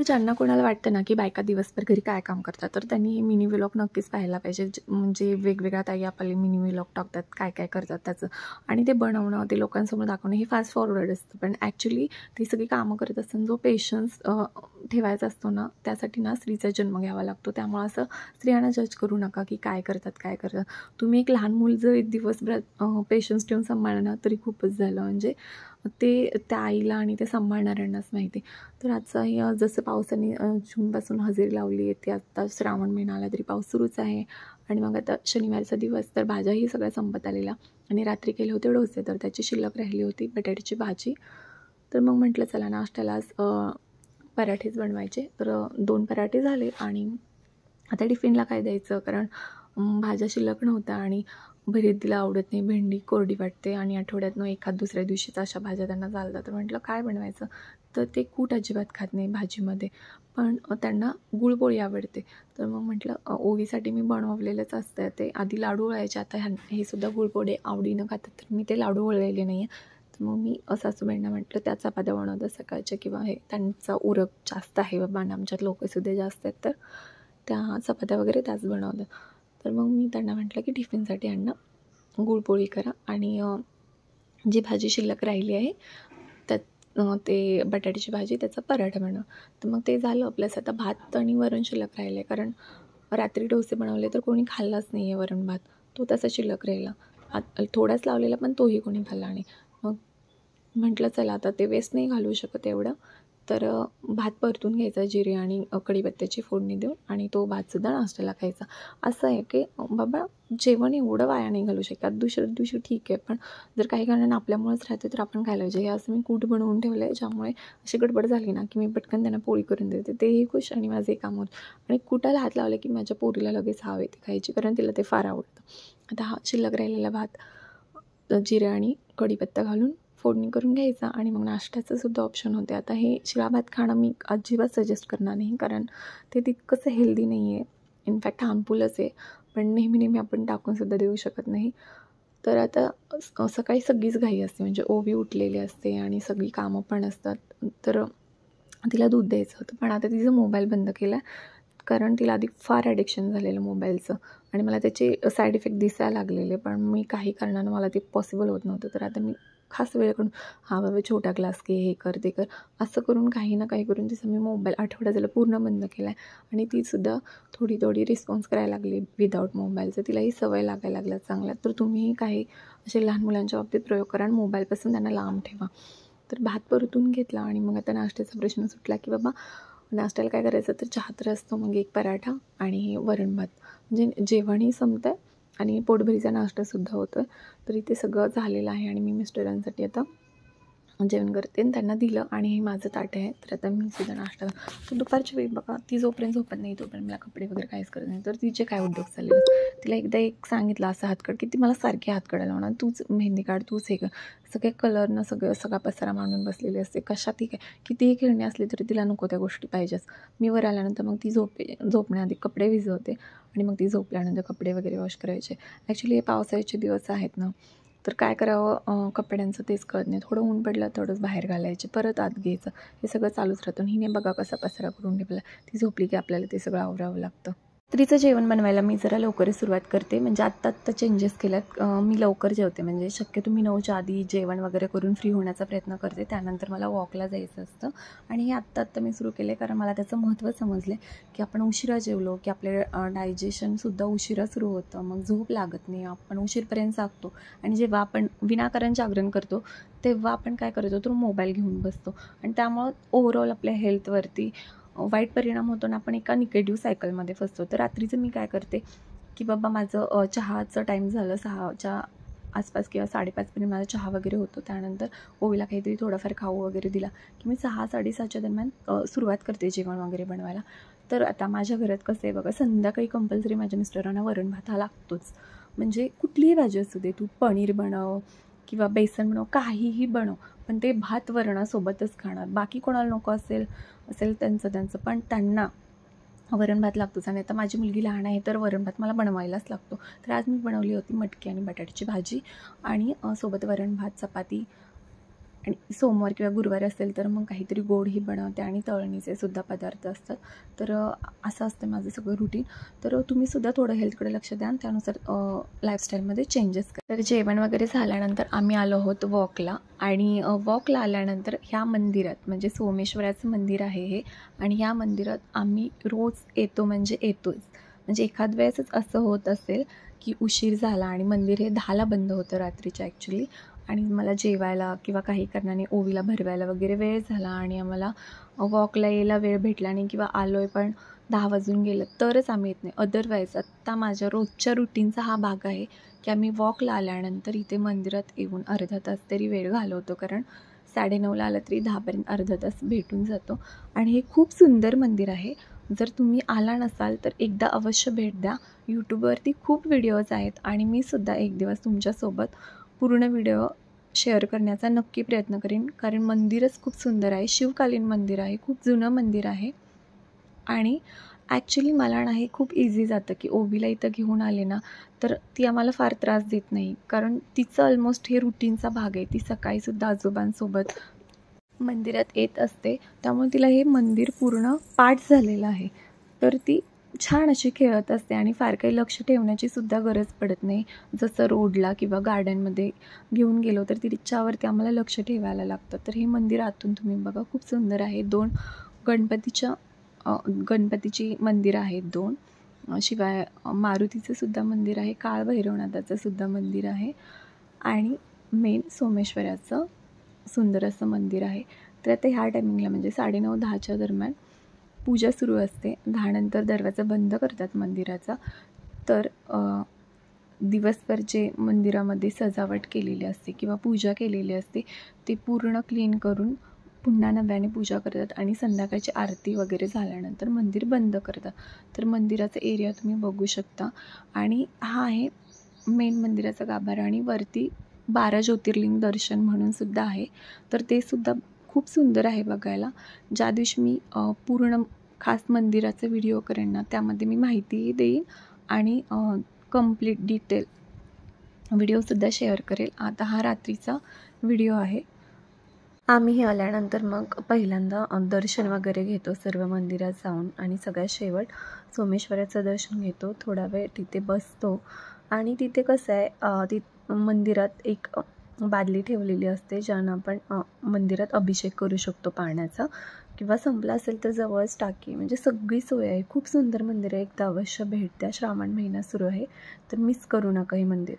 ज्यांना कोणाला वाटतं ना, की बायका दिवसभर घरी काय काम करतात, तर त्यांनी मिनी व्लॉग नक्कीच पाहायला पाहिजे. म्हणजे वेगवेगळ्या ताई आपले मिनी व्लॉग टाकतात, काय-काय करतात त्याचं आणि ते बनवणं, ते लोकांसमोर दाखवणं हे फास्ट फॉरवर्ड असतं. पण ॲक्च्युअली ती सगळी कामं करत असताना जो पेशन्स ठेवायचा असतो ना, त्यासाठी ना स्त्रीचा जन्म घ्यावा लागतो. त्यामुळे असं स्त्रियांना जज करू नका, की काय करतात, काय करतात. तुम्ही एक लहान मूल जर दिवसभरात पेशन्स ठेवून सांभाळलं ना, तरी खूपच झालं. म्हणजे ते त्या आईला आणि ते सांभाळणाऱ्यांनाच माहिती. तर आजचाही जसं पावसाने जूनपासून हजेरी लावली आहे, ती आत्ता श्रावण महिना आला तरी पाऊस सुरूच आहे आणि मग आता शनिवारचा दिवस, तर भाज्याही सगळ्या संपत आलेल्या आणि रात्री केले होते डोसे, तर त्याची शिल्लक राहिली होती बटाट्याची भाजी. तर मग म्हटलं चला नाश्त्याला आज पराठेच बनवायचे, तर 2 पराठे झाले आणि आता टिफिनला काय द्यायचं, कारण भाज्या शिल्लक नव्हत्या आणि भरीत तिला आवडत नाही, भेंडी कोरडी वाटते आणि आठवड्यातनं एखाद दुसऱ्या दिवशीच अशा भाज्या त्यांना चालतात. तर म्हटलं काय बनवायचं, तर ते कूट अजिबात खात नाही भाजीमध्ये, पण त्यांना गुळपोळी आवडते. तर मग म्हटलं ओवीसाठी मी बनवलेलंच असतं ते. आधी लाडू वळायचे, आता हे सुद्धा गुळपोळी आवडीनं खातात, तर मी ते लाडू वळलेले नाही आहे. तर मग मी सासूबाईंना म्हटलं त्या चपात्या बनवतात सकाळच्या, किंवा हे त्यांचा उरक जास्त आहे बाबा आणि आमच्यात लोकंसुद्धा जास्त आहेत, तर त्या चपात्या वगैरे त्याच बनवतात. तर मग मी त्यांना म्हटलं की टिफिनसाठी अण्णा गुळपोळी करा आणि जी भाजी शिल्लक राहिली आहे त्यात ते बटाट्याची भाजी त्याचा पराठा बनवा. तर मग ते झालं. प्लस आता भात आणि वरण शिल्लक राहिले, कारण रात्री डोसे बनवले तर कोणी खाल्लाच नाही आहे वरण भात, तो तसा शिल्लक राहिला. थोडाच लावलेला पण तोही कोणी खाल्ला नाही. मग म्हटलं चला आता ते वेस्ट नाही घालवू शकत एवढं, तर भात परतून घ्यायचा जिरे आणि कढीपत्त्याची फोडणी देऊन आणि तो भातसुद्धा नाश्त्याला खायचा. असं आहे की बाबा जेवण एवढं वाया नाही घालू शकत. दुसऱ्या दिवशी ठीक आहे, पण जर काही कारणाने आपल्यामुळेच राहते तर आपण खायला पाहिजे. हे असं मी कूट बनवून ठेवलं आहे, ज्यामुळे अशी गडबड झाली ना की मी पटकन त्यांना पोळी करून देते, तेही खुश आणि माझे काम होतं. आणि कुटाला हात लावले की माझ्या पोरीला लगेच हवे ते खायची, कारण तिला ते फार आवडतं. आता हा शिल्लक राहिलेला भात जिरे आणि कढीपत्ता घालून फोडणी करून घ्यायचा आणि मग नाश्त्याचं सुद्धा ऑप्शन होते. आता हे शिळा भात खाणं मी अजिबात सजेस्ट करणार नाही, कारण ते तितकंसं हेल्दी नाही आहे. इनफॅक्ट हार्मफुलच आहे, पण नेहमी आपण टाकूनसुद्धा देऊ शकत नाही. तर आता सकाळी सगळीच घाई असते, म्हणजे ओवी उठलेली असते आणि सगळी कामं पण असतात, तर तिला दूध द्यायचं होतं. पण आता तिचा मोबाईल बंद केला, कारण तिला आधी फार ॲडिक्शन झालेलं मोबाईलचं आणि मला त्याचे साईड इफेक्ट दिसायला लागलेले, पण मी काही कारणानं मला ते पॉसिबल होत नव्हतं. तर आता मी खास वेळ करून हां बाबा छोटा ग्लास घे, हे कर ते कर, असं करून काही ना काही करून तिचा मी मोबाईल आठवडा झाला पूर्ण बंद केला आहे. आणि तीसुद्धा थोडी रिस्पॉन्स करायला लागली विदाऊट मोबाईलचं. तिलाही सवय लागायला लागल्या चांगल्या. तर तुम्हीही काही असे लहान मुलांच्या बाबतीत प्रयोग करा आणि मोबाईलपासून त्यांना लांब ठेवा. तर भात परतून घेतला आणि मग आता नाश्त्याचा प्रश्न सुटला की बाबा नाश्त्याला काय करायचं, तर चहा तर असतो, मग एक पराठा आणि वरण भात, म्हणजे जेवणही संपतं आहे आणि पोटभरीचा नाश्तासुद्धा होतो आहे. तर इथे सगळं झालेलं आहे आणि मी मिस्टरांसाठी आता जेवण करते आणि त्यांना दिलं आणि हे माझं ताट आहे. तर आता मी सुद्धा नाश्ता, तर दुपारच्या वेळी बघा ती जोपर्यंत झोपत नाही तोपर्यंत मला कपडे वगैरे काहीच करत नाही. तर तिचे काय उद्योग चालले, तिला एकदा एक सांगितलं असं हातकड, की ती मला सारखी हातकडं लावणार, तूच मेहंदी काढ, तूच हे कर, सगळे कलरनं सगळा पसारा मांडून बसलेली असते. कशात ती काय कितीही खेळणी असली तरी तिला नको त्या गोष्टी पाहिजेच. मी वर आल्यानंतर मग ती झोपण्याआधी कपडे भिजवते आणि मग ती झोपल्यानंतर कपडे वगैरे वॉश करायचे. ॲक्च्युली हे पावसाळ्याचे दिवस आहेत ना, तर काय करावं कपड्यांचं तेच कळत नाही. थोडं ऊन पडलं तेवढंच बाहेर घालायचे, परत आत घ्यायचं, हे सगळं चालूच राहतं. हिने बघा कसा पसारा करून ठेवला. ती झोपली की आपल्याला ते सगळं आवरावं लागतं. रात्रीचं जेवण बनवायला मी जरा लवकरच सुरुवात करते, म्हणजे आत्ता चेंजेस केल्यात. मी लवकर जेवते, म्हणजे शक्यतो मी 9च्या आधी जेवण वगैरे करून फ्री होण्याचा प्रयत्न करते. त्यानंतर मला वॉकला जायचं असतं आणि हे आत्ता मी सुरू केले, कारण मला त्याचं महत्त्व समजले की आपण उशिरा जेवलो की आपले डायजेशनसुद्धा उशिरा सुरू होतं, मग झोप लागत नाही, आपण उशीरपर्यंत जागतो आणि जेव्हा आपण विनाकारण जागरण करतो तेव्हा आपण काय करतो, तर मोबाईल घेऊन बसतो आणि त्यामुळं ओव्हरऑल आपल्या हेल्थवरती वाईट परिणाम होतो आणि आपण एका निगेटिव्ह सायकलमध्ये फसतो. तर रात्रीचं मी काय करते की बाबा माझं चहाचं टाईम झालं 6च्या आसपास किंवा 5:30पर्यंत माझा चहा वगैरे होतो. त्यानंतर ओवीला काहीतरी थोडाफार खाऊ वगैरे दिला की मी 6-6:30च्या दरम्यान सुरुवात करते जेवण वगैरे बनवायला. तर आता माझ्या घरात कसं आहे बघा, संध्याकाळी कंपल्सरी माझ्या मिस्टरांना वरण भात हा लागतोच. म्हणजे कुठलीही भाजी असू दे, तू पनीर बनव किंवा बेसन बनव, काहीही बनव, पण ते भात वरणासोबतच खाणार. बाकी कोणाला नको असेल त्यांचं, पण त्यांना वरण भात लागतोच. आणि आता माझी मुलगी लहान आहे, तर वरण भात मला बनवायलाच लागतो. तर आज मी बनवली होती मटकी आणि बटाट्याची भाजी आणि सोबत वरण भात, चपाती आणि सोमवार किंवा गुरुवार असेल तर मग काहीतरी गोडही बनवते आणि तळणीचे सुद्धा पदार्थ असतात. तर असं असतं माझं सगळं रुटीन. तर तुम्हीसुद्धा थोडं हेल्थकडे लक्ष द्या आणि त्यानुसार लाईफस्टाईलमध्ये चेंजेस करा. तर जेवण वगैरे झाल्यानंतर आम्ही आलो आहोत वॉकला. आणि वॉकला आल्यानंतर ह्या मंदिरात म्हणजे सोमेश्वराचं मंदिर आहे हे, आणि ह्या मंदिरात आम्ही रोज येतो म्हणजे येतोच. म्हणजे एखाद वेळेसच असं होत असेल की उशीर झाला आणि मंदिर हे 10ला बंद होतं रात्रीच्या ॲक्च्युली, आणि मला जेवायला किंवा काही कारणाने ओवीला भरवायला वगैरे वेळ झाला आणि आम्हाला वॉकला यायला वेळ भेटला नाही किंवा आलो आहे पण 10 वाजून गेलं तरच आम्ही येत नाही. अदरवाईज आत्ता माझ्या रोजच्या रुटीनचा हा भाग आहे की आम्ही वॉकला आल्यानंतर इथे मंदिरात येऊन अर्धा तास तरी वेळ घालवतो, कारण 9:30ला आलं तरी 10पर्यंत अर्धा तास भेटून जातो. आणि हे खूप सुंदर मंदिर आहे. जर तुम्ही आला नसाल तर एकदा अवश्य भेट द्या. यूट्यूबवरती खूप व्हिडिओज आहेत आणि मी सुद्धा एक दिवस तुमच्यासोबत पूर्ण व्हिडिओ शेअर करण्याचा नक्की प्रयत्न करेन, कारण मंदिरच खूप सुंदर आहे. शिवकालीन मंदिर आहे, खूप जुनं मंदिर आहे. आणि ॲक्च्युली मला ना हे खूप इझी जातं की ओवीला इथं घेऊन आले ना तर ती आम्हाला फार त्रास देत नाही, कारण तिचं ऑलमोस्ट हे रुटीनचा भाग आहे. ती सकाळीसुद्धा आजोबांसोबत मंदिरात येत असते, त्यामुळे तिला हे मंदिर पूर्ण पाठ झालेलं आहे. तर ती छान अशी खेळत असते आणि फार काही लक्ष ठेवण्याची सुद्धा गरज पडत नाही. जसं रोडला किंवा गार्डनमध्ये घेऊन गेलो तर तिच्यावरती आम्हाला लक्ष ठेवायला लागतं. तर हे मंदिर आतून तुम्ही बघा, खूप सुंदर आहे. 2 गणपतीची मंदिर आहेत 2. शिवाय मारुतीचं सुद्धा मंदिर आहे, काळभैरवनाथाचं सुद्धा मंदिर आहे आणि मेन सोमेश्वराचं सुंदर असं मंदिर आहे. तर आता ह्या टायमिंगला म्हणजे 9:30-10च्या दरम्यान पूजा सुरू असते. 10 नंतर दरवाजा बंद करतात मंदिराचा. तर दिवसभर जे मंदिरामध्ये सजावट केलेली असते किंवा पूजा केलेली असते ते पूर्ण क्लीन करून पुन्हा नव्याने पूजा करतात आणि संध्याकाळची आरती वगैरे झाल्यानंतर मंदिर बंद करतात. तर मंदिराचा एरिया तुम्ही बघू शकता आणि हा आहे मेन मंदिराचा गाभारा. आणि वरती 12 ज्योतिर्लिंग दर्शन म्हणून सुद्धा आहे. तर ते सुद्धा खूप सुंदर आहे बघायला. ज्या दिवशी मी पूर्ण खास मंदिराचा व्हिडिओ करेन ना त्यामध्ये मी माहितीही देईन आणि कंप्लीट डिटेल व्हिडिओसुद्धा शेअर करेल. आता हा रात्रीचा व्हिडिओ आहे. आम्ही आल्यानंतर मग पहिल्यांदा दर्शन वगैरे घेतो सर्व मंदिरात जाऊन आणि सगळ्यात शेवट सोमेश्वराचं दर्शन घेतो. थोडा वेळ तिथे बसतो आणि तिथे कसं आहे मंदिरात एक बादली ठेवलेली असते ज्यानं आपण मंदिरात अभिषेक करू शकतो पाण्याचा, किंवा संपला असेल तर जवळच टाकी, म्हणजे सगळी सोय आहे. खूप सुंदर मंदिर आहे, एकदा अवश्य भेट द्या. श्रावण महिना सुरू आहे तर मिस करू नका हे मंदिर.